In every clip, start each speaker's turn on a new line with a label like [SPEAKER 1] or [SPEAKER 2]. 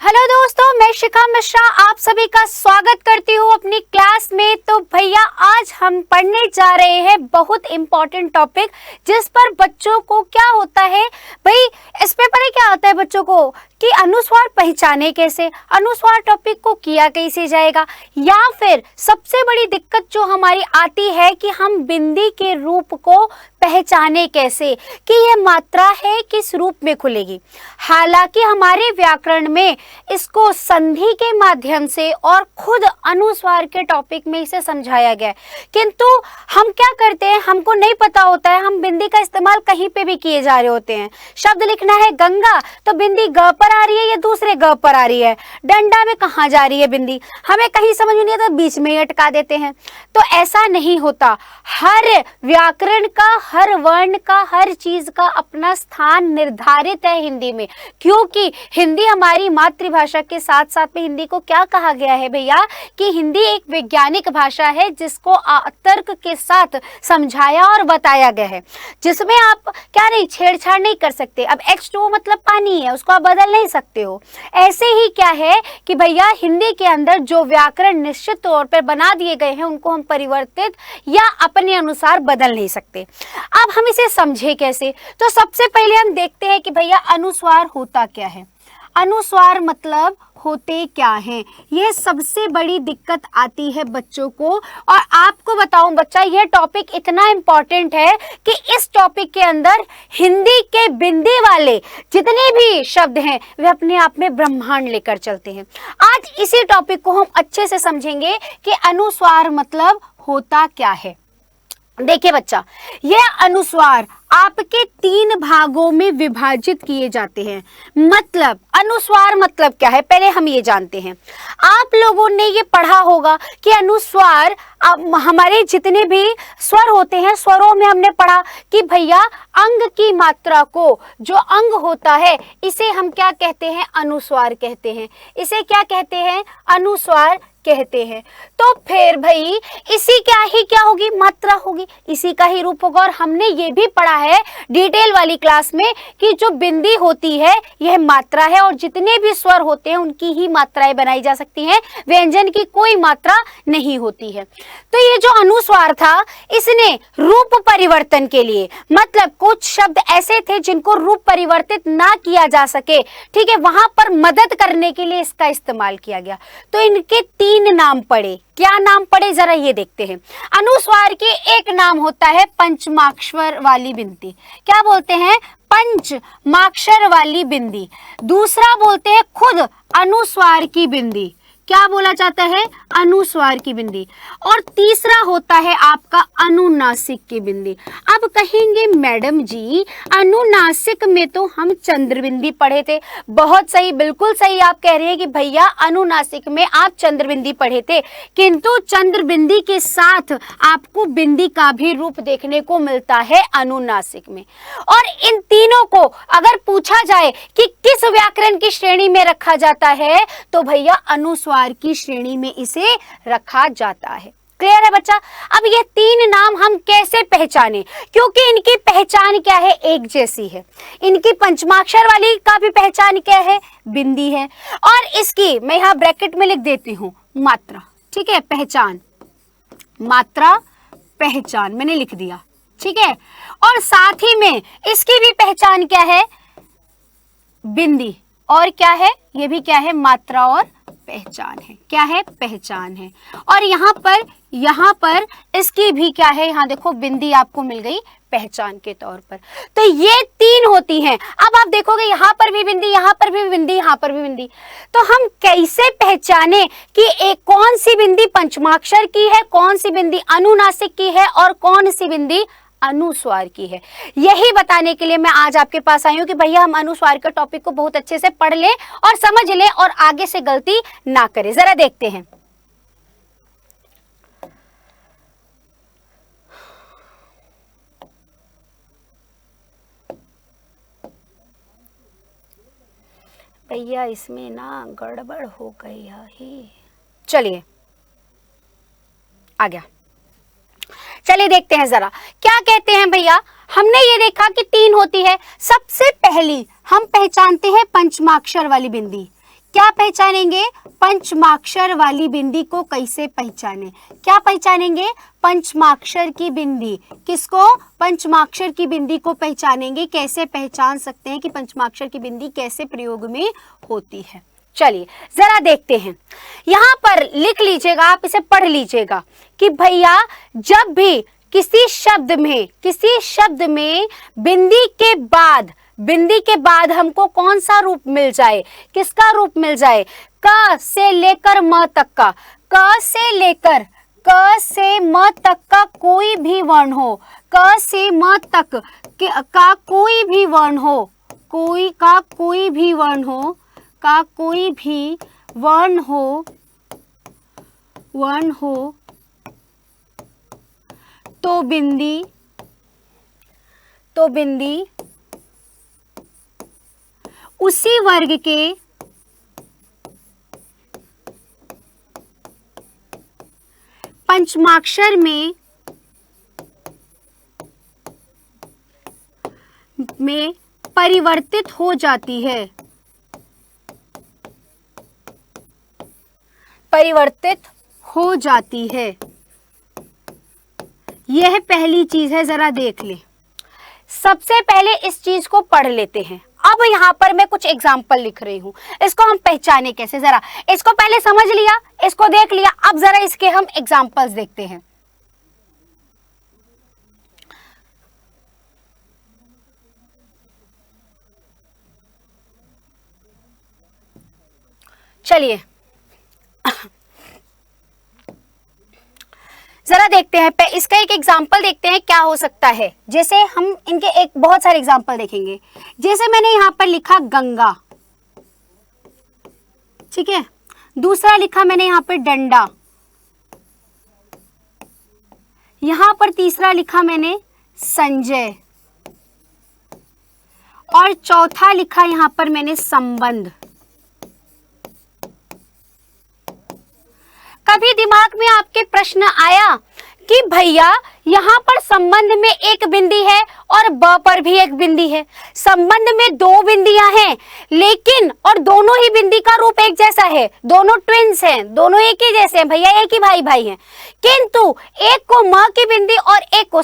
[SPEAKER 1] Hello दोस्तों, मैं शिखा मिश्रा आप सभी का स्वागत करती हूँ अपनी क्लास में। तो भैया आज हम पढ़ने जा रहे हैं बहुत इम्पोर्टेंट टॉपिक, जिस पर बच्चों को क्या होता है भाई, इस पे पता क्या आता है बच्चों को कि अनुस्वार पहचाने कैसे, अनुस्वार टॉपिक को किया कैसे जाएगा, या फिर सबसे बड़ी दिक्कत जो हमारी आती है कि हम बिंदी के रूप को पहचाने कैसे कि ये मात्रा है किस रूप में खुलेगी। हालांकि हमारे व्याकरण में इसको संधि के माध्यम से और खुद अनुस्वार के टॉपिक में इसे समझाया गया है, किंतु हम क्या करते हैं, हमको नहीं पता होता है, हम बिंदी का इस्तेमाल कहीं पे भी किए जा रहे होते हैं। शब्द लिखना है गंगा तो बिंदी ग पर आ रही है या दूसरे ग पर आ रही है, डंडा में कहाँ जा रही है बिंदी, हमें कहीं समझ में नहीं आता, बीच में ही अटका देते हैं। तो ऐसा नहीं होता, हर व्याकरण का, हर वर्ण का, हर चीज का अपना स्थान निर्धारित है हिंदी में, क्योंकि हिंदी हमारी मातृभाषा के साथ साथ में हिंदी को क्या कहा गया है भैया कि हिंदी एक वैज्ञानिक भाषा है जिसको तर्क के साथ समझाया और बताया गया है, जिसमें आप क्या नहीं छेड़छाड़ नहीं कर सकते। अब H2O मतलब पानी है, उसको आप बदल नहीं सकते हो। ऐसे ही क्या है कि भैया हिंदी के अंदर जो व्याकरण निश्चित तौर पर बना दिए गए हैं उनको हम परिवर्तित या अपने अनुसार बदल नहीं सकते। अब हम इसे समझे कैसे, तो सबसे पहले हम देखते हैं कि भैया अनुस्वार होता क्या है, अनुस्वार मतलब होते क्या हैं। यह सबसे बड़ी दिक्कत आती है बच्चों को। और आपको बताऊं बच्चा, यह टॉपिक इतना इम्पोर्टेंट है कि इस टॉपिक के अंदर हिंदी के बिंदी वाले जितने भी शब्द हैं वे अपने आप में ब्रह्मांड लेकर चलते हैं। आज इसी टॉपिक को हम अच्छे से समझेंगे कि अनुस्वार मतलब होता क्या है। देखिए बच्चा, यह अनुस्वार आपके 3 भागों में विभाजित किए जाते हैं। मतलब अनुस्वार मतलब क्या है, पहले हम ये जानते हैं। आप लोगों ने ये पढ़ा होगा कि अनुस्वार हमारे जितने भी स्वर होते हैं, स्वरों में हमने पढ़ा कि भैया अंग की मात्रा को, जो अंग होता है इसे हम क्या कहते हैं, अनुस्वार कहते हैं। इसे क्या कहते हैं, अनुस्वार कहते हैं। तो फिर भाई इसी क्या होगी, मात्रा होगी, इसी का ही रूप होगा। और हमने ये भी पढ़ा है डिटेल वाली क्लास में कि जो बिंदी होती है यह मात्रा है और जितने भी स्वर होते हैं उनकी ही मात्राएं बनाई जा सकती हैं, व्यंजन की कोई मात्रा नहीं होती है। तो ये जो अनुस्वार था इसने रूप परिवर्तन के लिए, मतलब कुछ शब्द ऐसे थे जिनको रूप परिवर्तित ना किया जा सके, ठीक है, वहां पर मदद करने के लिए इसका इस्तेमाल किया गया। तो इनके 3 नाम पड़े। क्या नाम पड़े जरा ये देखते हैं। अनुस्वार के एक नाम होता है पंचमाक्षर वाली बिंदी। क्या बोलते हैं, पंचमाक्षर वाली बिंदी। दूसरा बोलते हैं खुद अनुस्वार की बिंदी। क्या बोला जाता है, अनुस्वार की बिंदी। और तीसरा होता है आपका अनुनासिक की बिंदी। अब कहेंगे मैडम जी अनुनासिक में तो हम चंद्र बिंदी पढ़े थे। बहुत सही, बिल्कुल सही आप कह रहे हैं कि भैया अनुनासिक में आप चंद्र बिंदी पढ़े थे, किंतु चंद्र बिंदी के साथ आपको बिंदी का भी रूप देखने को मिलता है अनुनासिक में। और इन तीनों को अगर पूछा जाए कि किस व्याकरण की श्रेणी में रखा जाता है, तो भैया अनुस्वार की श्रेणी में इसे रखा जाता है। क्लियर है बच्चा। अब ये 3 नाम हम कैसे पहचाने, क्योंकि इनकी पहचान क्या है, एक जैसी है। इनकी पंचमाक्षर वाली का भी पहचान क्या है, बिंदी है। और इसकी मैं यहां ब्रैकेट में लिख देती हूं मात्रा, ठीक है, पहचान, मात्रा पहचान मैंने लिख दिया, ठीक है। और साथ ही में इसकी भी पहचान क्या है, बिंदी, और क्या है, ये भी क्या है, मात्रा और पहचान है। क्या है, पहचान है। और यहाँ पर इसकी भी क्या है, यहाँ देखो बिंदी आपको मिल गई पहचान के तौर पर। तो ये 3 होती हैं। अब आप देखोगे यहाँ पर भी बिंदी, यहाँ पर भी बिंदी, यहाँ पर भी बिंदी। तो हम कैसे पहचाने कि एक कौन सी बिंदी पंचमाक्षर की है, कौन सी बिंदी अनुनासिक की है और कौन सी बिंदी अनुस्वार की है। यही बताने के लिए मैं आज आपके पास आई हूं कि भैया हम अनुस्वार के टॉपिक को बहुत अच्छे से पढ़ लें और समझ लें और आगे से गलती ना करें। जरा देखते हैं। भैया इसमें ना गड़बड़ हो गई है। चलिए आ गया। चलिए देखते हैं जरा क्या कहते हैं भैया। हमने ये देखा कि 3 होती है। सबसे पहली हम पहचानते हैं पंचमाक्षर वाली बिंदी। क्या पहचानेंगे? पंचमाक्षर वाली बिंदी को कैसे पहचाने? क्या पहचानेंगे? पंचमाक्षर की बिंदी। किसको? पंचमाक्षर की बिंदी को पहचानेंगे। कैसे पहचान सकते हैं कि पंचमाक्षर की बिंदी कैसे प्रयोग में होती है? चलिए जरा देखते हैं। यहाँ पर लिख लीजिएगा, आप इसे पढ़ लीजिएगा कि भैया जब भी किसी शब्द में बिंदी के बाद हमको कौन सा रूप मिल जाए? किसका रूप मिल जाए? क से लेकर म तक का, क से म तक का कोई भी वर्ण हो, क से म तक का कोई भी वर्ण हो, कोई भी वर्ण हो तो बिंदी उसी वर्ग के पंचमाक्षर में परिवर्तित हो जाती है। यह पहली चीज है, जरा देख ले। सबसे पहले इस चीज को पढ़ लेते हैं। अब यहाँ पर मैं कुछ एग्जाम्पल लिख रही हूँ, इसको हम पहचाने कैसे? जरा इसको पहले समझ लिया, इसको देख लिया, अब जरा इसके हम एग्जाम्पल्स देखते हैं। चलिए जरा देखते हैं, इसका एक एग्जाम्पल देखते हैं क्या हो सकता है। जैसे हम इनके एक बहुत सारे एग्जाम्पल देखेंगे। जैसे मैंने यहाँ पर लिखा गंगा, ठीक है। दूसरा लिखा मैंने यहाँ पर डंडा, यहाँ पर तीसरा लिखा मैंने संजय, और चौथा लिखा यहाँ पर मैंने संबंध। कभी दिमाग में आपके प्रश्न आया कि भैया यहाँ पर संबंध में एक बिंदी है और ब पर भी एक बिंदी है, संबंध में दो बिंदियां हैं, लेकिन और दोनों ही बिंदी का रूप एक जैसा है, दोनों ट्विंस हैं, दोनों एक ही जैसे हैं भैया, एक ही भाई भाई हैं, किंतु एक को म की बिंदी और एक को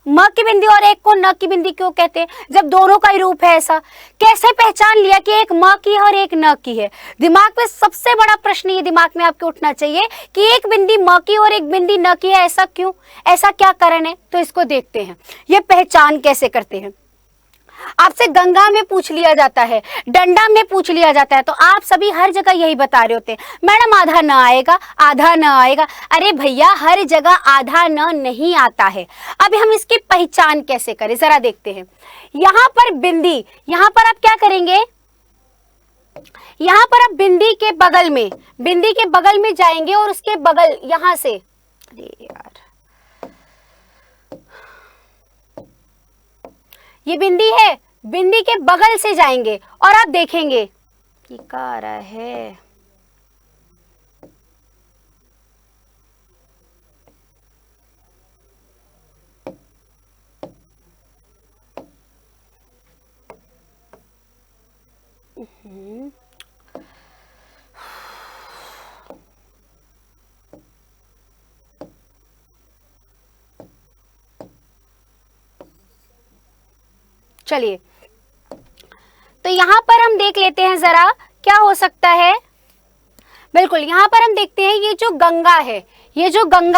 [SPEAKER 1] म की बिंदी और एक को न की बिंदी क्यों कहते हैं, जब दोनों का ही रूप है? ऐसा कैसे पहचान लिया कि एक म की है और एक न की है? दिमाग में सबसे बड़ा प्रश्न ये दिमाग में आपके उठना चाहिए कि एक बिंदी म की और एक बिंदी न की है, ऐसा क्यों? ऐसा क्या कारण है? तो इसको देखते हैं, ये पहचान कैसे करते हैं। आपसे गंगा में पूछ लिया जाता है, डंडा में पूछ लिया जाता है, तो आप सभी हर जगह यही बता रहे होते हैं, मैडम आधा न आएगा, आधा न आएगा। अरे भैया हर जगह आधा न नहीं आता है। अब हम इसकी पहचान कैसे करें, जरा देखते हैं। यहाँ पर बिंदी, यहाँ पर आप क्या करेंगे? यहाँ पर आप बिंदी के बगल में जाएंगे और उसके बगल यहाँ से, अरे यार ये बिंदी है, बिंदी के बगल से जाएंगे और आप देखेंगे कि क्या आ रहा है। चलिए तो यहां पर हम देख लेते हैं जरा क्या हो सकता है। बिल्कुल यहां पर हम देखते हैं ये जो गंगा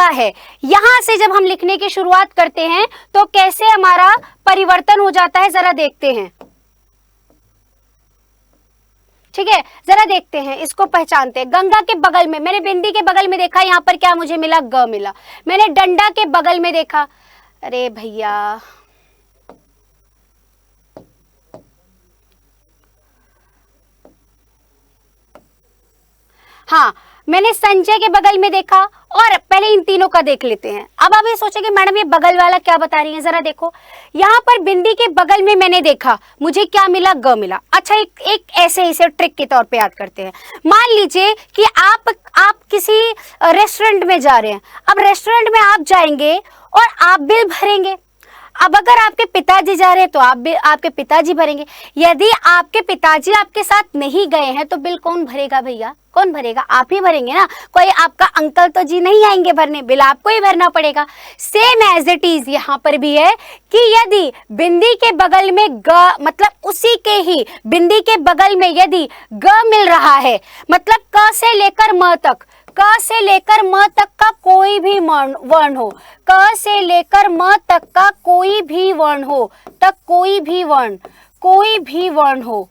[SPEAKER 1] है, यहां से जब हम लिखने की शुरुआत करते हैं तो कैसे हमारा परिवर्तन हो जाता है, जरा देखते हैं। ठीक है, जरा देखते हैं, इसको पहचानते हैं। गंगा के बगल में मैंने बिंदी के बगल में देखा, यहाँ पर क्या मुझे मिला? ग मिला। मैंने डंडा के बगल में देखा, अरे भैया हाँ, मैंने संजय के बगल में देखा, और पहले इन तीनों का देख लेते हैं। अब आप ये सोचेंगे मैडम ये बगल वाला क्या बता रही है, जरा देखो। यहाँ पर बिंदी के बगल में मैंने देखा, मुझे क्या मिला? ग मिला। अच्छा एक ऐसे इसे ट्रिक के तौर पे याद करते हैं। मान लीजिए कि आप किसी रेस्टोरेंट में जा रहे हैं। अब रेस्टोरेंट में आप जाएंगे और आप बिल भरेंगे। अब अगर आपके पिताजी जा रहे हैं तो आप भी आपके पिताजी भरेंगे। यदि आपके पिताजी आपके साथ नहीं गए हैं तो बिल कौन भरेगा भैया? कौन भरेगा? आप ही भरेंगे ना। कोई आपका अंकल तो जी नहीं आएंगे भरने, बिल आपको ही भरना पड़ेगा। सेम एज इट इज यहाँ पर भी है कि यदि बिंदी के बगल में ग, मतलब उसी के ही बिंदी के बगल में यदि ग मिल रहा है, मतलब क से लेकर म तक, क से लेकर म तक का कोई भी वर्ण हो, क से लेकर म तक का कोई भी वर्ण हो, तक कोई भी वर्ण हो,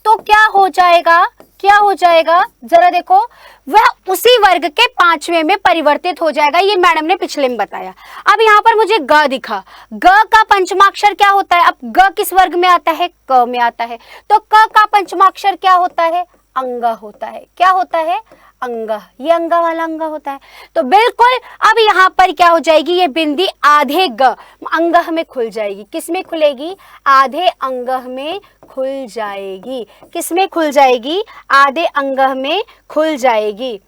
[SPEAKER 1] तो क्या हो जाएगा? क्या हो जाएगा? जरा देखो, वह उसी वर्ग के पांचवें में परिवर्तित हो जाएगा। ये मैडम ने पिछले में बताया। अब यहाँ पर मुझे ग दिखा, ग का पंचमाक्षर क्या होता है? अब ग किस वर्ग में आता है? क में आता है। तो क का पंचमाक्षर क्या होता है? अंग होता है। क्या होता है? अंग। ये अंगा वाला अंग होता है। तो बिल्कुल अब यहाँ पर क्या हो जाएगी? ये बिंदी आधे ग अंग में खुल जाएगी। किस में खुलेगी? आधे अंग में खुल जाएगी। किस में खुल जाएगी? आधे अंग में खुल जाएगी।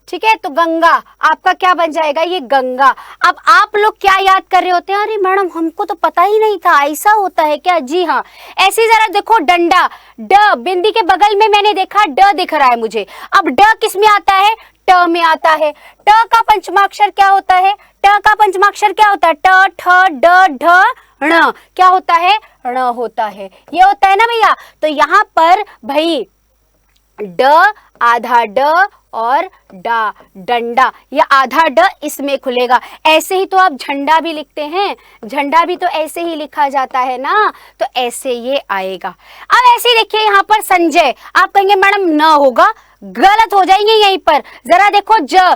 [SPEAKER 1] ठीक है, तो गंगा आपका क्या बन जाएगा? ये गंगा। अब आप लोग क्या याद कर रहे होते हैं? अरे मैडम हमको तो पता ही नहीं था, ऐसा होता है क्या? जी हाँ, ऐसे जरा देखो, डंडा, ड बिंदी के बगल में मैंने देखा ड दिख रहा है मुझे। अब ड किस में आता है? ट में आता है। ट का पंचमाक्षर क्या होता है? ट का पंचमाक्षर क्या होता है? ट, ठ, ड, ढ, ण। क्या होता है? ण होता है। ये होता है ना भैया। तो यहाँ पर भाई ड, आधा ड और डा, डंडा, या आधा ड इसमें खुलेगा। ऐसे ही तो आप झंडा भी लिखते हैं, झंडा भी तो ऐसे ही लिखा जाता है ना, तो ऐसे ये आएगा। अब ऐसे देखिए यहाँ पर संजय, आप कहेंगे मैडम न होगा, गलत हो जाएंगे यहीं पर। जरा देखो, ज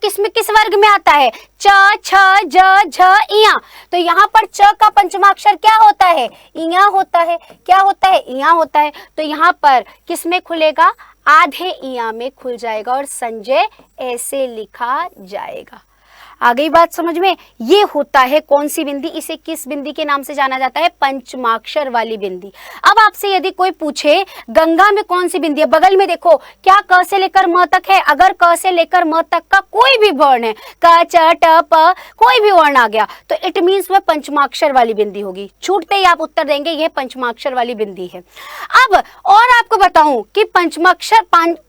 [SPEAKER 1] किस वर्ग में आता है? च, छ, ज, झ, इया। तो यहाँ पर च का पंचमाक्षर क्या होता है? इया होता है। क्या होता है? इया होता है। तो यहाँ पर किस में खुलेगा? आधे इया में खुल जाएगा और संजय ऐसे लिखा जाएगा। आ गई बात समझ में? ये होता है कौन सी बिंदी? इसे किस बिंदी के नाम से जाना जाता है? पंचमाक्षर वाली बिंदी। अब आपसे यदि कोई पूछे गंगा में कौन सी बिंदी है, बगल में देखो, क्या क से लेकर म तक है? अगर क से लेकर म तक का कोई भी वर्ण है, क, च, ट, प, कोई भी वर्ण आ गया, तो इट मीन्स वह पंचमाक्षर वाली बिंदी होगी। छूटते ही आप उत्तर देंगे यह पंचमाक्षर वाली बिंदी है। अब और आपको बताऊं कि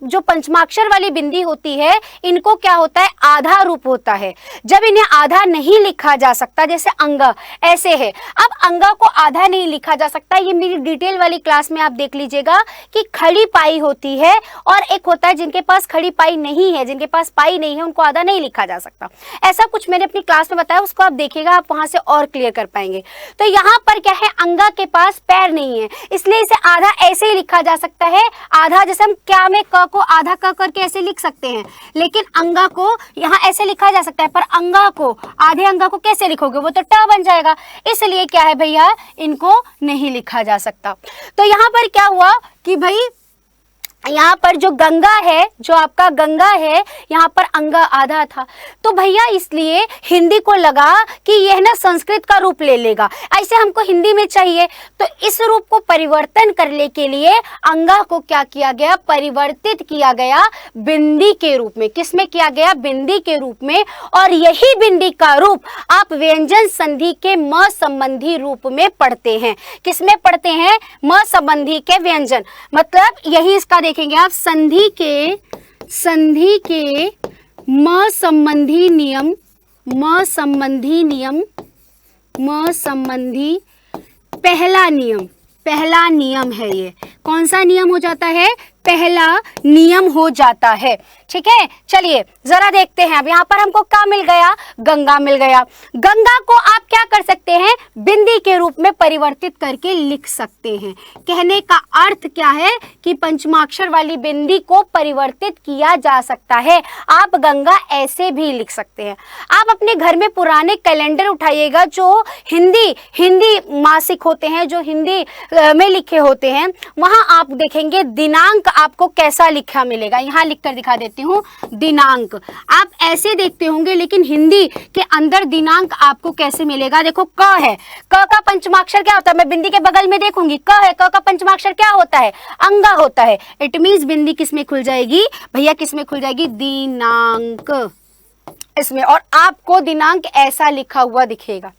[SPEAKER 1] जो पंचमाक्षर वाली बिंदी होती है, इनको क्या होता है? आधा रूप होता है। जब इन्हें आधा नहीं लिखा जा सकता, जैसे अंग ऐसे है, अब अंगा को आधा नहीं लिखा जा सकता, ये मेरी डिटेल वाली क्लास में आप देख लीजिएगा कि खड़ी पाई होती है और एक होता है जिनके पास खड़ी पाई नहीं है, जिनके पास पाई नहीं है उनको आधा नहीं लिखा जा सकता। ऐसा कुछ मैंने अपनी क्लास में बताया, उसको आप देखिएगा, आप वहां से और क्लियर कर पाएंगे। तो यहाँ पर क्या है? अंगा के पास पैर नहीं है, इसलिए इसे आधा ऐसे ही लिखा जा सकता है। आधा जैसे हम क्या में क को आधा क करके ऐसे लिख सकते हैं, लेकिन अंगा को यहाँ ऐसे लिखा जा सकता है, पर अंगा को, आधे अंगा को कैसे लिखोगे? वो तो ट बन जाएगा। इसलिए क्या है भैया? इनको नहीं लिखा जा सकता। तो यहाँ पर क्या हुआ कि भाई यहाँ पर जो गंगा है, जो आपका गंगा है, यहाँ पर अंगा आधा था, तो भैया इसलिए हिंदी को लगा कि यह ना संस्कृत का रूप ले लेगा, ऐसे हमको हिंदी में चाहिए। तो इस रूप को परिवर्तन करने के लिए अंगा को क्या किया गया? परिवर्तित किया गया बिंदी के रूप में। किस में किया गया? बिंदी के रूप में। और यही बिंदी का रूप आप व्यंजन संधि के म संबंधी रूप में पढ़ते हैं। किस में पढ़ते हैं? म संबंधी के व्यंजन, मतलब यही इसका देखेंगे आप, संधि के म संबंधी पहला नियम है। ये कौन सा नियम हो जाता है? पहला नियम हो जाता है। ठीक है, चलिए जरा देखते हैं। अब यहाँ पर हमको क्या मिल गया? गंगा मिल गया। गंगा को आप क्या कर सकते हैं? बिंदी के रूप में परिवर्तित करके लिख सकते हैं। कहने का अर्थ क्या है कि पंचमाक्षर वाली बिंदी को परिवर्तित किया जा सकता है। आप गंगा ऐसे भी लिख सकते हैं। आप अपने घर में पुराने कैलेंडर उठाइएगा, जो हिंदी मासिक होते हैं, जो हिंदी में लिखे होते हैं, वहां आप देखेंगे दिनांक आपको कैसा लिखा मिलेगा। यहाँ लिख कर दिखा देती हूँ, दिनांक आप ऐसे देखते होंगे, लेकिन हिंदी के अंदर दिनांक आपको कैसे मिलेगा? देखो, क है, क का पंचमाक्षर क्या होता है? मैं बिंदी के बगल में देखूंगी, क है, क का पंचमाक्षर क्या होता है? अंगा होता है। इट मीन्स बिंदी किस में खुल जाएगी भैया? किस में खुल जाएगी? दिनांक इसमें। और आपको दिनांक ऐसा लिखा हुआ दिखेगा।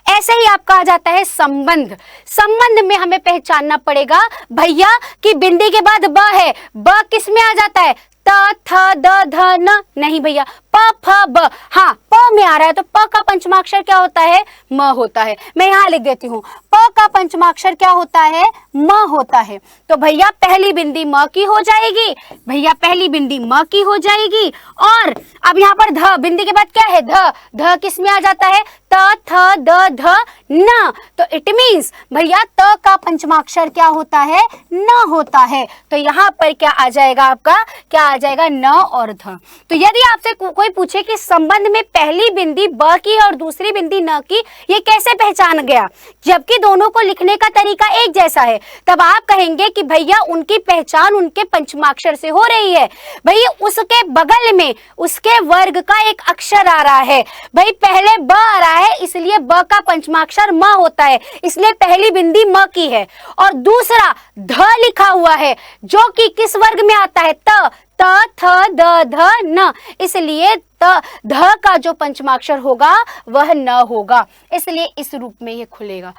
[SPEAKER 1] ऐसे ही आपका आ जाता है संबंध। संबंध में हमें पहचानना पड़ेगा भैया कि बिंदी के बाद ब है, ब किस में आ जाता है, त थ द ध न, नहीं भैया प फ ब, हाँ प में आ रहा है तो प का पंचमाक्षर क्या होता है, म होता है। मैं यहां लिख देती हूं, प का पंचमाक्षर क्या होता है, म होता है। तो भैया पहली बिंदी म की हो जाएगी, भैया पहली बिंदी म की हो जाएगी। और अब यहाँ पर ध, बिंदी के बाद क्या है, ध, ध किस में आ जाता है, त थ द ध न, तो इट मीन्स भैया त का पंचमाक्षर क्या होता है, न होता है। तो यहाँ पर क्या आ जाएगा आपका, क्या आ जाएगा, न और ध। तो यदि आपसे कोई पूछे कि संबंध में पहली बिंदी ब की और दूसरी बिंदी न की, ये कैसे पहचान गया, जबकि दोनों को लिखने का तरीका एक जैसा है, तब आप कहेंगे कि भैया उनकी पहचान उनके पंचमाक्षर से हो रही है। भैया उसके बगल में उसके वर्ग का एक अक्षर आ रहा है, भाई पहले ब आ रहा है इसलिए ब का पंचमाक्षर म होता है, इसलिए पहली बिंदी म की है। और दूसरा ध लिखा हुआ है जो कि किस वर्ग में आता है, त थ द ध न, इसलिए त ध का जो पंचमाक्षर होगा वह न होगा, इसलिए इस रूप में ये खुलेगा।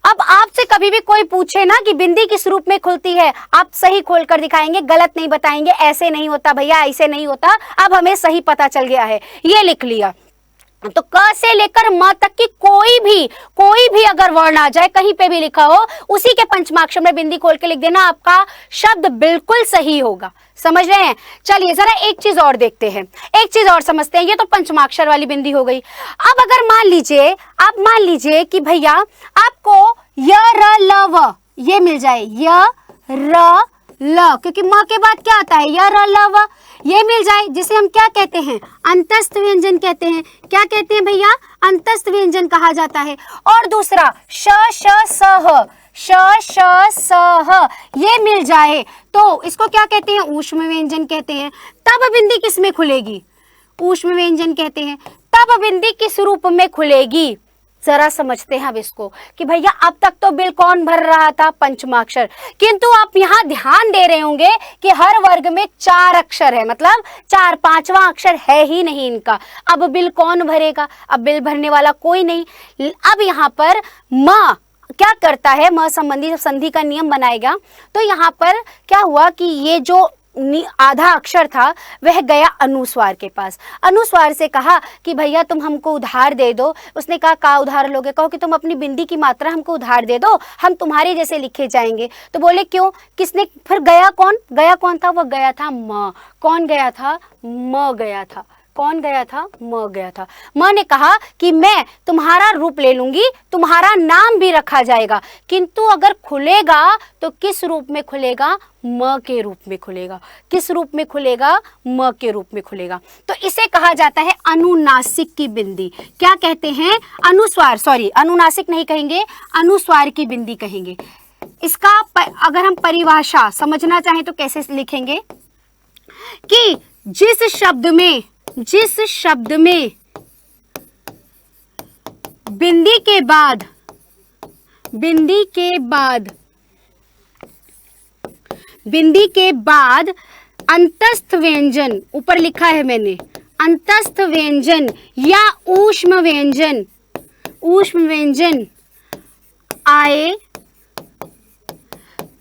[SPEAKER 1] अब आपसे कभी भी कोई पूछे ना कि बिंदी किस रूप में खुलती है, आप सही खोलकर दिखाएंगे, गलत नहीं बताएंगे, ऐसे नहीं होता भैया, ऐसे नहीं होता। अब हमें सही पता चल गया है, ये लिख लिया। तो क से लेकर म तक की कोई भी अगर वर्ण आ जाए, कहीं पे भी लिखा हो, उसी के पंचमाक्षर में बिंदी खोल के लिख देना, आपका शब्द बिल्कुल सही होगा। समझ रहे हैं? चलिए जरा एक चीज और देखते हैं, एक चीज और समझते हैं। ये तो पंचमाक्षर वाली बिंदी हो गई। अब अगर मान लीजिए कि भैया आपको य र ल व ये मिल जाए, य र ल, क्योंकि म के बाद क्या आता है, य र ल व, ये मिल जाए, जिसे हम क्या कहते हैं, अंतस्थ व्यंजन कहते हैं। क्या कहते हैं भैया, अंतस्थ व्यंजन कहा जाता है। और दूसरा श श स ह, श श स ह, ये मिल जाए तो इसको क्या कहते हैं, ऊष्म व्यंजन कहते हैं। तब बिंदी किस में खुलेगी, ऊष्म व्यंजन कहते हैं। तब बिंदी किस रूप में खुलेगी, जरा समझते हैं अब इसको कि भैया अब तक तो बिल कौन भर रहा था, पंचमाक्षर, किंतु आप यहाँ ध्यान दे रहे होंगे कि हर वर्ग में 4 अक्षर है, मतलब 4, 5वां अक्षर है ही नहीं इनका। अब बिल कौन भरेगा, अब बिल भरने वाला कोई नहीं। अब यहाँ पर म क्या करता है, म संबंधी जब संधि का नियम बनाएगा तो यहाँ पर क्या हुआ कि ये जो आधा अक्षर था वह गया अनुस्वार के पास। अनुस्वार से कहा कि भैया तुम हमको उधार दे दो। उसने कहा का उधार लोगे, कहो कि तुम अपनी बिंदी की मात्रा हमको उधार दे दो, हम तुम्हारे जैसे लिखे जाएंगे। तो बोले क्यों, किसने, फिर गया कौन था, वह गया था म। कौन गया था, म गया था। कौन गया था, म गया था। म ने कहा कि मैं तुम्हारा रूप ले लूंगी, तुम्हारा नाम भी रखा जाएगा, किंतु अगर खुलेगा तो किस रूप में खुलेगा, म के रूप में खुलेगा। किस रूप में खुलेगा, म के रूप में खुलेगा। तो इसे कहा जाता है अनुनासिक की बिंदी। क्या कहते हैं, अनुस्वार, सॉरी अनुनासिक नहीं कहेंगे, अनुस्वार की बिंदी कहेंगे। इसका अगर हम परिभाषा समझना चाहें तो कैसे लिखेंगे कि जिस शब्द में बिंदी के बाद अंतस्थ व्यंजन, ऊपर लिखा है मैंने, अंतस्थ व्यंजन या ऊष्म व्यंजन आए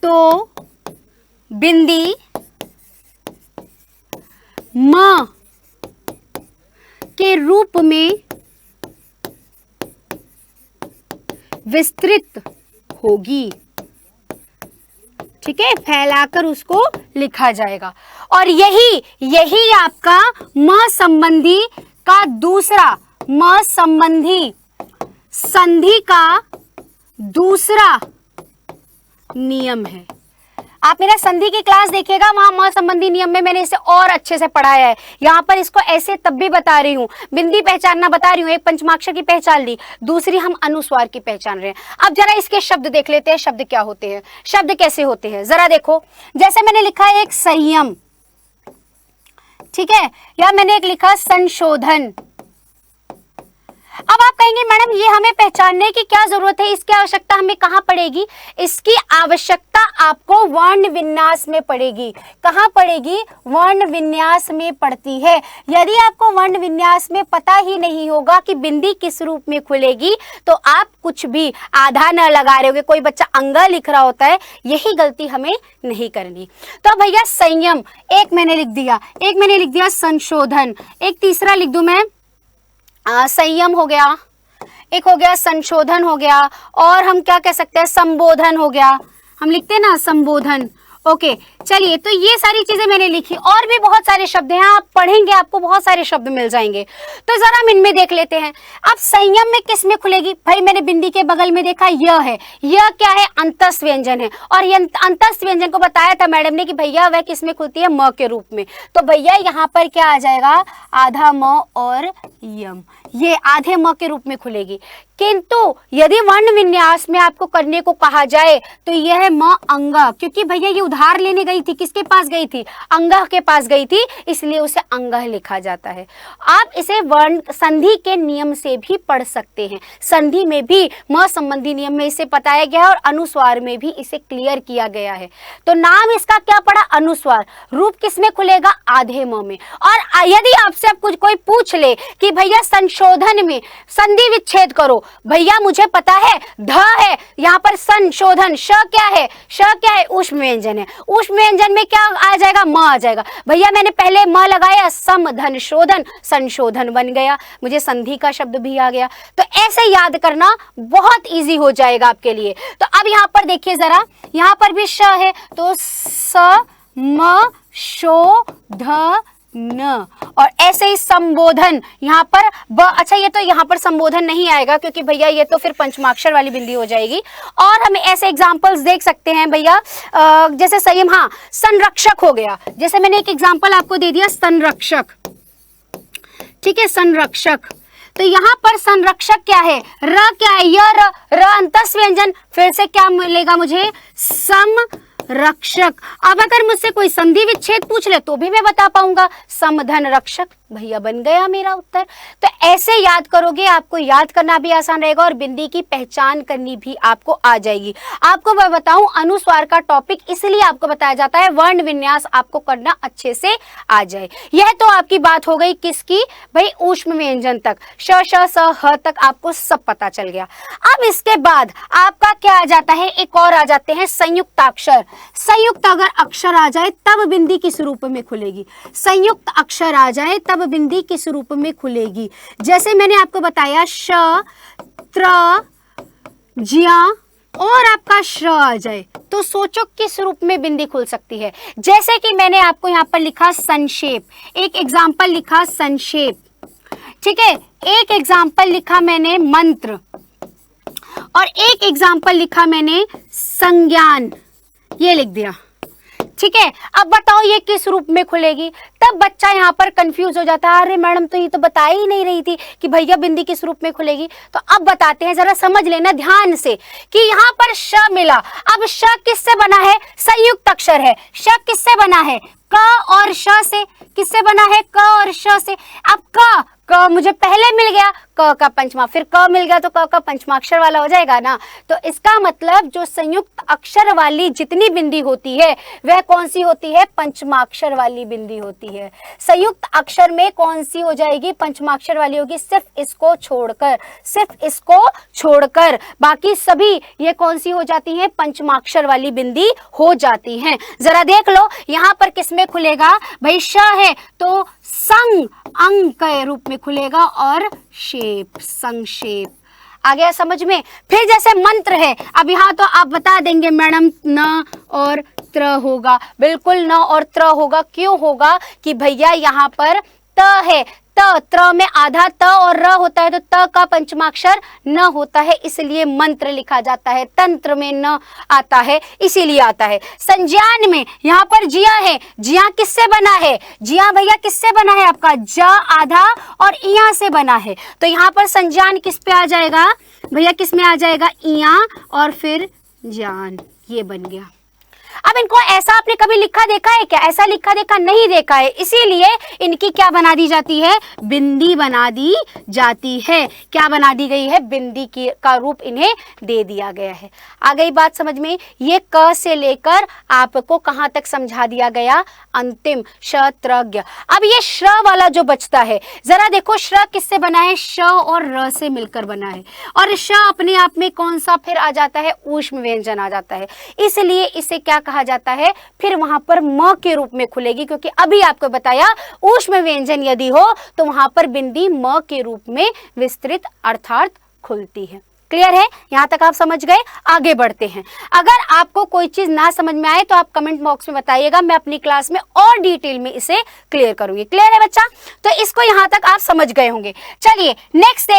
[SPEAKER 1] तो बिंदी म के रूप में विस्तृत होगी। ठीक है, फैलाकर उसको लिखा जाएगा। और यही आपका म संबंधी का दूसरा, म संबंधी संधि का दूसरा नियम है। आप मेरा संधि की क्लास देखिएगा, वहां म संबंधी नियम में मैंने इसे और अच्छे से पढ़ाया है। यहाँ पर इसको ऐसे तब भी बता रही हूँ, बिंदी पहचानना बता रही हूँ। एक पंचमाक्षर की पहचान ली, दूसरी हम अनुस्वार की पहचान रहे हैं। अब जरा इसके शब्द देख लेते हैं, शब्द क्या होते हैं, शब्द कैसे होते हैं, जरा देखो। जैसे मैंने लिखा है एक संयम, ठीक है, या मैंने एक लिखा संशोधन, अब आप कहेंगे मैडम ये हमें पहचानने की क्या जरूरत है, इसकी आवश्यकता हमें कहाँ पड़ेगी? इसकी आवश्यकता आपको वर्ण विन्यास में पड़ेगी। कहाँ पड़ेगी? वर्ण विन्यास में पड़ती है। यदि आपको वर्ण विन्यास में पता ही नहीं होगा कि बिंदी किस रूप में खुलेगी तो आप कुछ भी आधा न लगा रहे होगे। कोई बच्चा अंगा लिख रहा होता है, यही गलती हमें नहीं करनी। तो भैया संयम एक मैंने लिख दिया, संशोधन एक तीसरा लिख दूं मैं, संयम हो गया, एक हो गया संशोधन हो गया, और हम क्या कह सकते हैं, संबोधन हो गया। हम लिखते हैं ना संबोधन। ओके चलिए, तो ये सारी चीजें मैंने लिखी, और भी बहुत सारे शब्द हैं, आप पढ़ेंगे आपको बहुत सारे शब्द मिल जाएंगे। तो जरा हम इनमें देख लेते हैं। अब संयम में किस में खुलेगी? भाई मैंने बिंदी के बगल में देखा, यह है, यह क्या है? अंतस्थ व्यंजन है। और ये अंतस्थ व्यंजन को बताया था मैडम ने कि भैया वह किस में खुलती है? म के रूप में। तो भैया यहाँ पर क्या आ जाएगा? आधा म और यम, ये आधे म के रूप में खुलेगी। किंतु यदि वर्ण विन्यास में आपको करने को कहा जाए तो यह है म अंगा, क्योंकि भैया ये उधार लेने गई थी, किसके पास गई थी? अंगह के पास गई थी, इसलिए उसे अंगह लिखा जाता है। आप इसे वर्ण संधि के नियम से भी पढ़ सकते हैं। संधि में भी म संबंधी नियम में इसे बताया गया है और अनुस्वार में भी इसे क्लियर किया गया है। तो नाम इसका क्या पड़ा? अनुस्वार। रूप किसमें खुलेगा? आधे म में। और यदि आपसे अब कुछ कोई पूछ ले कि भैया संशोधन में संधि विच्छेद करो, भैया मुझे पता है ध है यहाँ पर संशोधन, श क्या है? श क्या है? ऊष्म व्यंजन है। ऊष्म व्यंजन में क्या आ जाएगा? म आ जाएगा। भैया मैंने पहले म लगाया, समधन शोधन, संशोधन बन गया, मुझे संधि का शब्द भी आ गया। तो ऐसे याद करना बहुत इजी हो जाएगा आपके लिए। तो अब यहाँ पर देखिए जरा, यहाँ पर भी श है, तो स म शो ध न, और ऐसे ही संबोधन यहाँ पर ब। अच्छा ये तो यहाँ पर संबोधन नहीं आएगा क्योंकि भैया ये तो फिर पंचमाक्षर वाली बिंदी हो जाएगी। और हम ऐसे एग्जांपल्स देख सकते हैं भैया, जैसे संयम, हाँ संरक्षक हो गया। जैसे मैंने एक एग्जांपल आपको दे दिया, संरक्षक, ठीक है, संरक्षक। तो यहाँ पर संरक्षक क्या है? र क्या है? यह र अंतस्थ व्यंजन, फिर से क्या मिलेगा मुझे? सम रक्षक। अब अगर मुझसे कोई संधि विच्छेद पूछ ले तो भी मैं बता पाऊंगा, समधन रक्षक। भैया बन गया मेरा उत्तर। तो ऐसे याद करोगे, आपको याद करना भी आसान रहेगा और बिंदी की पहचान करनी भी आपको आ जाएगी। आपको मैं बताऊं, अनुस्वार का टॉपिक इसलिए आपको बताया जाता है वर्ण विन्यास आपको करना अच्छे से आ जाए। यह तो आपकी बात हो गई किसकी? भाई ऊष्म व्यंजन तक, श श स ह तक आपको सब पता चल गया। अब इसके बाद आपका क्या आ जाता है? एक और आ जाते हैं संयुक्ताक्षर। संयुक्त अगर अक्षर आ जाए तब बिंदी किस रूप में खुलेगी? संयुक्त अक्षर आ जाए तब बिंदी किस रूप में खुलेगी? जैसे मैंने आपको बताया, श, त्र, ज्या और आपका श्र आ जाए तो सोचो किस रूप में बिंदी खुल सकती है। जैसे कि मैंने आपको यहाँ पर लिखा संक्षेप, एक एग्जाम्पल लिखा संक्षेप, ठीक है, एक एग्जाम्पल लिखा मैंने मंत्र, और एक एग्जाम्पल लिखा मैंने संज्ञान, ये लिख दिया, ठीक है। अब बताओ ये किस रूप में खुलेगी? तब बच्चा यहाँ पर कंफ्यूज हो जाता है, अरे मैडम तो ये तो बता ही नहीं रही थी कि भैया बिंदी किस रूप में खुलेगी। तो अब बताते हैं, जरा समझ लेना ध्यान से कि यहाँ पर श मिला। अब श किससे बना है? संयुक्त अक्षर है। श किससे बना है? क और श से। किससे बना है? क और श से। अब क मुझे पहले मिल गया, क का पंचमा, फिर क मिल गया तो क का पंचमाक्षर वाला हो जाएगा ना। तो इसका मतलब जो संयुक्त अक्षर वाली जितनी बिंदी होती है वह कौन सी होती है? पंचमाक्षर वाली बिंदी होती है। संयुक्त अक्षर में कौन सी हो जाएगी? पंचमाक्षर वाली होगी, सिर्फ इसको छोड़कर, सिर्फ इसको छोड़कर बाकी सभी ये कौन सी हो जाती है? पंचमाक्षर वाली बिंदी हो जाती हैं। जरा देख लो यहाँ पर किसमें खुलेगा? भाई श है तो संग अंग के रूप में खुलेगा और शेप, संक्षेप। आ गया समझ में? फिर जैसे मंत्र है, अब यहाँ तो आप बता देंगे मैडम न और त्र होगा, बिल्कुल न और त्र होगा। क्यों होगा? कि भैया यहाँ पर त है, त, त्र में आधा त और र होता है तो त का पंचमाक्षर न होता है, इसलिए मंत्र लिखा जाता है। तंत्र में न आता है इसीलिए आता है। संज्ञान में यहाँ पर जिया है, जिया किससे बना है? जिया भैया किससे बना है? आपका ज आधा और इया से बना है, तो यहाँ पर संज्ञान किस पे आ जाएगा भैया? किस में आ जाएगा? इया और फिर जान, ये बन गया। अब इनको ऐसा आपने कभी लिखा देखा है क्या? ऐसा लिखा देखा नहीं देखा है, इसीलिए इनकी क्या बना दी जाती है? बिंदी बना दी जाती है। क्या बना दी गई है? बिंदी की का रूप इन्हें दे दिया गया है। आ गई बात समझ में? ये क से लेकर आपको कहां तक समझा दिया गया? अंतिम शत्रज्ञ। अब ये श्र वाला जो बचता है, जरा देखो श्र किससे बना है? श और र से मिलकर बना है, और श अपने आप में कौन सा फिर आ जाता है? ऊष्म व्यंजन आ जाता है, इसलिए इसे क्या कहा जाता है? फिर वहां पर म के रूप में खुलेगी, क्योंकि अभी आपको बताया ऊष्म व्यंजन यदि हो तो वहां पर बिंदी म के रूप में विस्तृत अर्थात खुलती है। क्लियर है? यहां तक आप समझ गए? आगे बढ़ते हैं। अगर आपको कोई चीज ना समझ में आए तो आप कमेंट बॉक्स में बताइएगा, मैं अपनी क्लास में और डिटेल में इसे क्लियर करूंगी। क्लियर है बच्चा? तो इसको यहां तक आप समझ गए होंगे। चलिए नेक्स्ट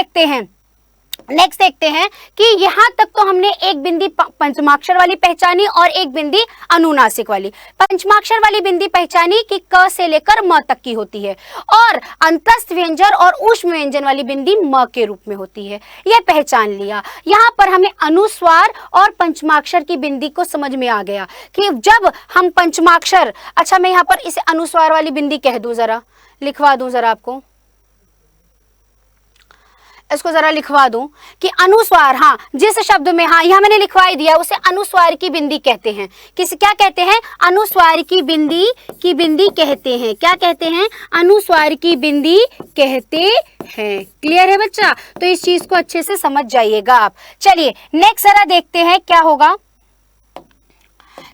[SPEAKER 1] देखते हैं कि यहां तक तो हमने एक बिंदी पंचमाक्षर वाली पहचानी और एक बिंदी अनुनासिक वाली। पंचमाक्षर वाली बिंदी पहचानी कि क से लेकर म तक की होती है, और अंतस्थ व्यंजन और ऊष्म व्यंजन वाली बिंदी म के रूप में होती है, यह पहचान लिया। यहां पर हमें अनुस्वार और पंचमाक्षर की बिंदी को समझ में आ गया कि जब हम पंचमाक्षर, अच्छा मैं यहां पर इसे अनुस्वार वाली बिंदी कह दूं, जरा लिखवा दूं, जरा आपको इसको जरा लिखवा दूं कि अनुस्वार, हाँ जिस शब्द में, हाँ यहां मैंने लिखवा ही दिया, उसे अनुस्वार की बिंदी कहते हैं। किस क्या कहते हैं? अनुस्वार की बिंदी कहते हैं। क्या कहते हैं? अनुस्वार की बिंदी कहते हैं। क्लियर है बच्चा? तो इस चीज को अच्छे से समझ जाइएगा आप। चलिए नेक्स्ट जरा देखते हैं क्या होगा।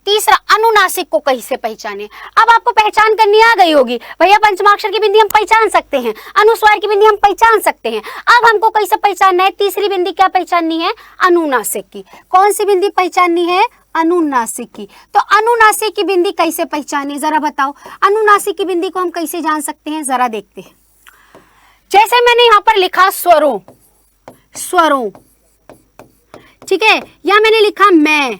[SPEAKER 1] तीसरा, अनुनासिक को कैसे पहचाने? अब आपको पहचान करनी आ गई होगी, भैया पंचमाक्षर की बिंदी हम पहचान सकते हैं, अनुस्वार की बिंदी हम पहचान सकते हैं, अब हमको कैसे पहचानना है? तीसरी बिंदी क्या पहचाननी है? अनुनासिक की। कौन सी बिंदी पहचाननी है? अनुनासिक की। तो अनुनासिक की बिंदी कैसे पहचाने, जरा बताओ। अनुनासिक की बिंदी को हम कैसे जान सकते हैं, जरा देखते हैं। जैसे मैंने यहाँ पर लिखा स्वरों, ठीक है, या मैंने लिखा मैं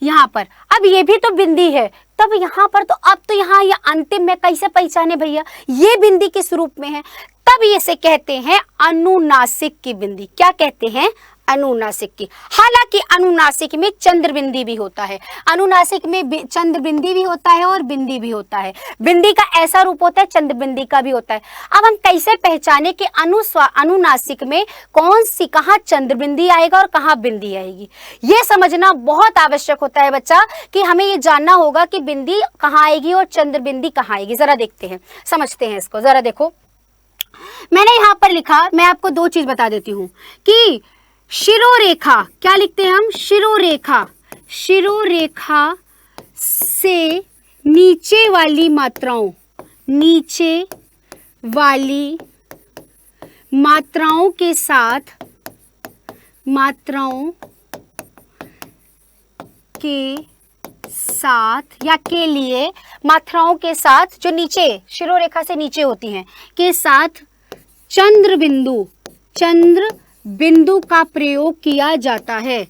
[SPEAKER 1] यहां पर, अब ये भी तो बिंदी है, तब यहां पर तो अब तो यहां ये अंतिम में कैसे पहचाने भैया? ये बिंदी किस रूप में है? तब इसे कहते हैं अनुनासिक की बिंदी। क्या कहते हैं? अनुनासिक की। हालांकि अनुनासिक में चंद्र बिंदी भी होता है, अनुनासिक में चंद्र बिंदी भी होता है और बिंदी भी होता है। बिंदी का ऐसा रूप होता है, चंद्र बिंदी का भी होता है। अब हम कैसे पहचाने कि अनुनासिक में कौन सी, कहाँ चंद्र बिंदी आएगा और कहाँ बिंदी आएगी? ये समझना बहुत आवश्यक होता है बच्चा, कि हमें ये जानना होगा कि बिंदी कहाँ आएगी और चंद्र बिंदी कहाँ आएगी। जरा देखते हैं, समझते हैं इसको। जरा देखो, मैंने यहाँ पर लिखा, मैं आपको दो चीज बता देती हूँ कि शिरोरेखा, क्या लिखते हैं हम? शिरोरेखा से नीचे वाली मात्राओं के साथ या के लिए, मात्राओं के साथ जो नीचे शिरोरेखा से नीचे होती हैं, के साथ चंद्र बिंदु का प्रयोग किया जाता है,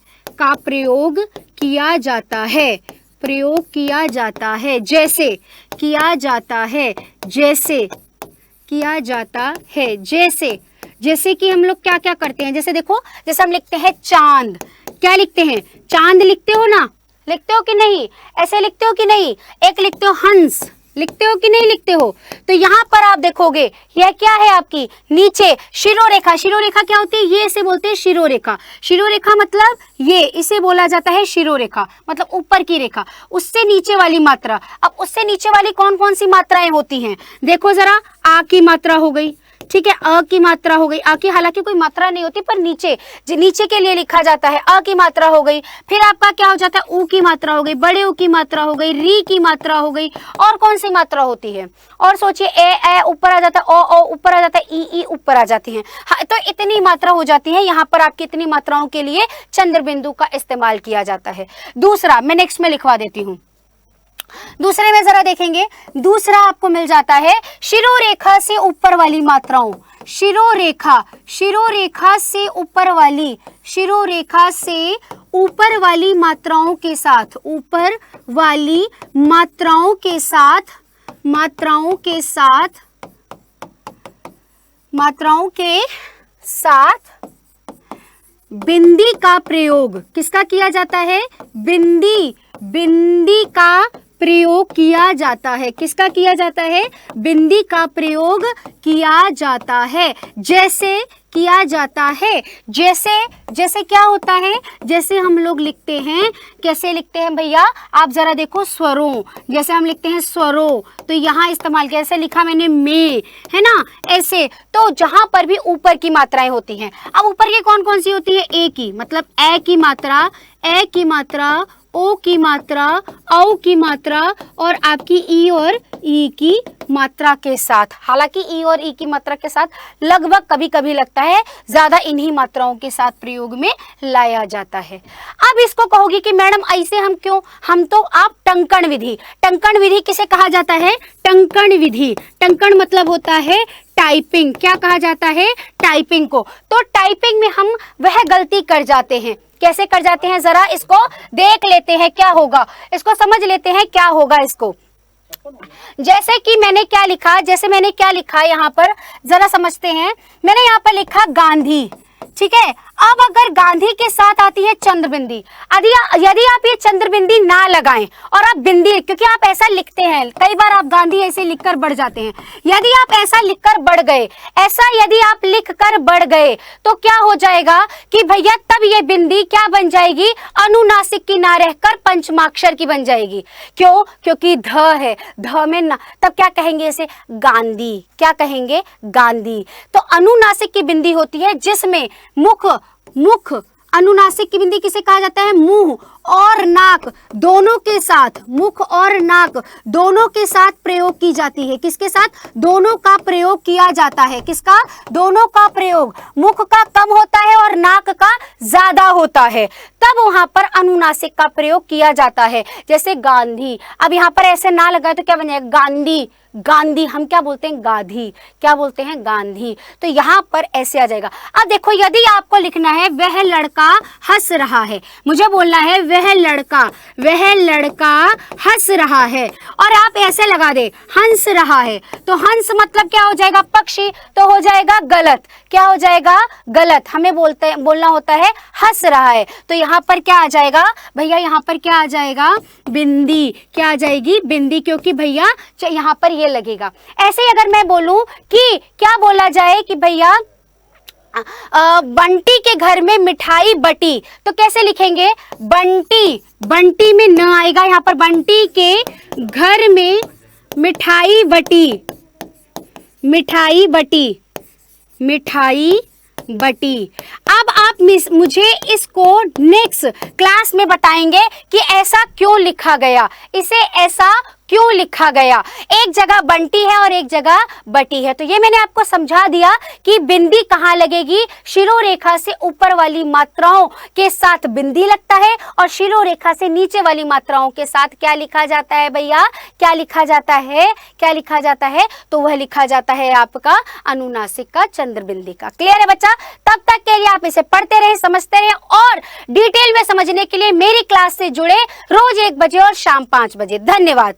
[SPEAKER 1] जैसे कि हम लोग क्या क्या करते हैं। जैसे देखो, जैसे हम लिखते हैं चांद, क्या लिखते हैं? चांद लिखते हो ना, लिखते हो कि नहीं? ऐसे लिखते हो कि नहीं? एक लिखते हो हंस, लिखते हो कि नहीं लिखते हो? तो यहाँ पर आप देखोगे यह क्या है आपकी? नीचे शिरोरेखा। शिरोरेखा क्या होती है? ये इसे बोलते हैं शिरोरेखा। शिरोरेखा मतलब ये, इसे बोला जाता है शिरोरेखा, मतलब ऊपर की रेखा, उससे नीचे वाली मात्रा। अब उससे नीचे वाली कौन कौन सी मात्राएं होती हैं? देखो जरा, आ की मात्रा हो गई, ठीक है, अ की मात्रा हो गई, आ की हालांकि कोई मात्रा नहीं होती, पर नीचे के लिए लिखा जाता है, अ की मात्रा हो गई। फिर आपका क्या हो जाता है? ऊ की मात्रा हो गई, बड़े ऊ की मात्रा हो गई, री की मात्रा हो गई, और कौन सी मात्रा होती है? और सोचिए, ए ऊपर आ जाता है, ओ ऊपर आ जाता है, ई ऊपर आ जाती है। हाँ, तो इतनी मात्रा हो जाती है। यहाँ पर आपकी इतनी मात्राओं के लिए चंद्र बिंदु का इस्तेमाल किया जाता है। दूसरा मैं नेक्स्ट में लिखवा देती हूँ। दूसरे में जरा देखेंगे, दूसरा आपको मिल जाता है शिरोरेखा से ऊपर वाली मात्राओं। शिरोरेखा से ऊपर वाली मात्राओं के साथ बिंदी का प्रयोग किसका किया जाता है? बिंदी बिंदी का प्रयोग किया जाता है। किसका किया जाता है? बिंदी का प्रयोग किया जाता है। जैसे किया जाता है, जैसे जैसे क्या होता है? जैसे हम लोग लिखते हैं, कैसे लिखते हैं भैया? आप जरा देखो, स्वरों, जैसे हम लिखते हैं स्वरों, तो यहाँ इस्तेमाल किया, ऐसे लिखा मैंने में, है ना, ऐसे। तो जहां पर भी ऊपर की मात्राएं होती हैं, अब ऊपर की कौन कौन सी होती है? ए की, मतलब ए की मात्रा, ए की मात्रा, ओ की मात्रा, औ की मात्रा और आपकी ई और ई की मात्रा के साथ। हालांकि ई और ई की मात्रा के साथ लगभग कभी कभी लगता है, ज्यादा इन्हीं मात्राओं के साथ प्रयोग में लाया जाता है। अब इसको कहोगी कि मैडम ऐसे हम क्यों? हम तो आप टंकण विधि, टंकण विधि किसे कहा जाता है? टंकण विधि। टंकण मतलब होता है टाइपिंग। क्या कहा जाता है? टाइपिंग को। तो टाइपिंग में हम वह गलती कर जाते हैं। कैसे कर जाते हैं? जरा इसको देख लेते हैं क्या होगा, इसको समझ लेते हैं क्या होगा इसको। जैसे कि मैंने क्या लिखा, जैसे मैंने क्या लिखा यहाँ पर, जरा समझते हैं। मैंने यहाँ पर लिखा गांधी, ठीक है। अब अगर गांधी के साथ आती है चंद्रबिंदी, यदि आप ये चंद्रबिंदी ना लगाएं और आप बिंदी, क्योंकि आप ऐसा लिखते हैं, कई बार आप गांधी ऐसे लिखकर बढ़ जाते हैं, यदि आप ऐसा लिखकर बढ़ गए, ऐसा यदि आप लिखकर बढ़ गए, तो क्या हो जाएगा कि भैया तब ये बिंदी क्या बन जाएगी? अनुनासिक की ना रहकर पंचमाक्षर की बन जाएगी। क्यों? क्योंकि ध है, ध में ना, तब क्या कहेंगे इसे? गांधी। क्या कहेंगे? गांधी। तो अनुनासिक की बिंदी होती है जिसमें मुख, अनुनासिक की बिंदी किसे कहा जाता है? मुंह और नाक दोनों के साथ, मुख और नाक दोनों के साथ प्रयोग की जाती है। किसके साथ? दोनों का प्रयोग किया जाता है। किसका? दोनों का प्रयोग। मुख का कम होता है और नाक का ज्यादा होता है, तब वहां पर अनुनासिक का प्रयोग किया जाता है। जैसे गांधी, अब यहाँ पर ऐसे ना लगाए तो क्या बन जाएगा? गांधी। गांधी हम क्या बोलते हैं? गांधी। क्या बोलते हैं? गांधी। तो यहाँ पर ऐसे आ जाएगा। अब देखो, यदि आपको लिखना है वह लड़का हंस रहा है, मुझे बोलना है वह लड़का हंस रहा है, और आप ऐसे लगा दे हंस रहा है, तो हंस मतलब क्या हो जाएगा? पक्षी, तो हो जाएगा गलत। क्या हो जाएगा? गलत। हमें बोलना होता है हंस रहा है। तो यहाँ पर क्या आ जाएगा भैया? यहाँ पर क्या आ जाएगा? बिंदी। क्या आ जाएगी? बिंदी, क्योंकि भैया यहाँ पर ये लगेगा। ऐसे ही अगर मैं बोलूं कि क्या बोला जाए कि भैया बंटी के घर में मिठाई बटी, तो कैसे लिखेंगे? बंटी। बंटी में न आएगा, यहाँ पर बंटी के घर में मिठाई बटी, मिठाई बटी, मिठाई बटी। अब आप मुझे इसको नेक्स्ट क्लास में बताएंगे कि ऐसा क्यों लिखा गया, इसे ऐसा क्यों लिखा गया। एक जगह बंटी है और एक जगह बटी है। तो ये मैंने आपको समझा दिया कि बिंदी कहाँ लगेगी? शिरोरेखा से ऊपर वाली मात्राओं के साथ बिंदी लगता है और शिरोरेखा से नीचे वाली मात्राओं के साथ क्या लिखा जाता है भैया? क्या लिखा जाता है? क्या लिखा जाता है? तो वह लिखा जाता है आपका अनुनासिक का चंद्रबिंदी का। क्लियर है बच्चा? तब तक के लिए आप इसे पढ़ते रहे, समझते रहे, और डिटेल में समझने के लिए मेरी क्लास से जुड़े रोज 1 बजे और शाम 5 बजे। धन्यवाद।